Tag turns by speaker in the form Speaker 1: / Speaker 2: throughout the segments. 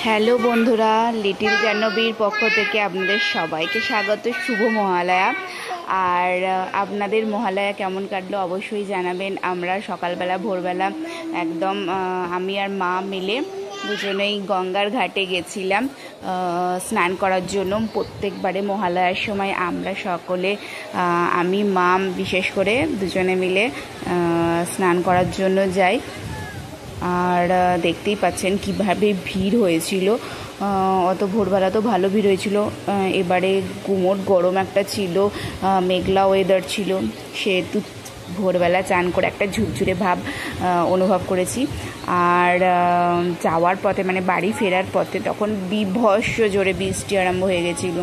Speaker 1: Hello বন্ধুরা, little জাহ্নবীর পক্ষ থেকে আপনাদের সবাইকে স্বাগত। শুভ মহালয়া। আর আপনাদের মহালয়া কেমন কাটলো অবশ্যই জানাবেন। আমরা সকালবেলা ভোরবেলা একদম আমি আর মা মিলে দুজনেই গঙ্গার ঘাটে গেছিলাম স্নান করার জন্য। প্রত্যেকবারে মহালয়ার সময় আমরা সকলে আমি মা বিশেষ করে দুজনে মিলে স্নান করার জন্য যাই। আর দেখতেই পাচ্ছেন কিভাবে ভিড় হয়েছিল। অত ভোরবেলা তো ভালো ভিড় হয়েছিল। এবারে গুমোট গরম একটা ছিল, মেঘলা ওয়েদার ছিল, সেহেতু ভোরবেলা চান করে একটা ঝুরঝুরে ভাব অনুভব করেছি। আর যাওয়ার পথে মানে বাড়ি ফেরার পথে তখন বীভৎস জোরে বৃষ্টি আরম্ভ হয়ে গেছিলো।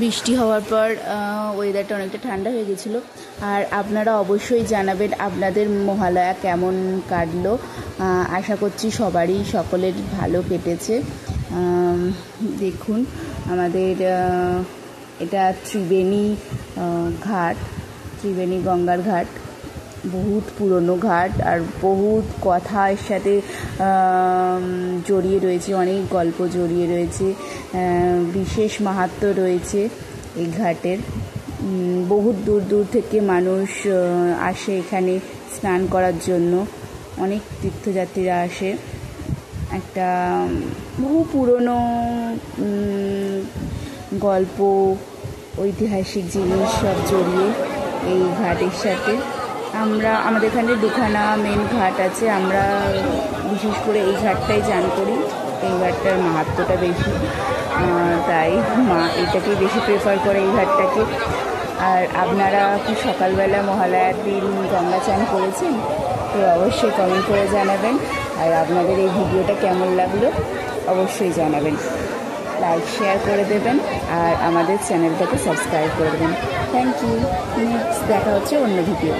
Speaker 1: বৃষ্টি হওয়ার পর ওয়েদারটা অনেকটা ঠান্ডা হয়ে গেছিলো। আর আপনারা অবশ্যই জানাবেন আপনাদের মহালয়া কেমন কাটলো। আশা করছি সকলের ভালো কেটেছে। দেখুন আমাদের এটা ত্রিবেণী ঘাট, ত্রিবেণী গঙ্গার ঘাট। বহুত পুরনো ঘাট আর বহুত কথা এর সাথে জড়িয়ে রয়েছে, অনেক গল্প জড়িয়ে রয়েছে, বিশেষ মাহাত্ম্য রয়েছে এই ঘাটের। বহুত দূর দূর থেকে মানুষ আসে এখানে স্নান করার জন্য, অনেক তীর্থযাত্রীরা আসে। একটা বহু পুরনো গল্প, ঐতিহাসিক জিনিস সব জড়িয়ে এই ঘাটের সাথে। আমাদের এখানে দুখানা মেন ঘাট আছে, আমরা বিশেষ করে এই ঘাটটাই চান করি। এই ঘাটটার মাহাত্ম্যটা বেশি, তাই মা এটাকেই বেশি প্রেফার করে, এই ঘাটটাকে। আর আপনারা কি সকালবেলা মহালয়ার দিন গঙ্গা চান করেছেন? তো অবশ্যই কমেন্ট করে জানাবেন। আর আপনাদের এই ভিডিওটা কেমন লাগলো অবশ্যই জানাবেন, লাইক শেয়ার করে দেবেন আর আমাদের চ্যানেলটাকে সাবস্ক্রাইব করে দেবেন। Thank you. নেক্সট দেখা হচ্ছে অন্য ভিডিও।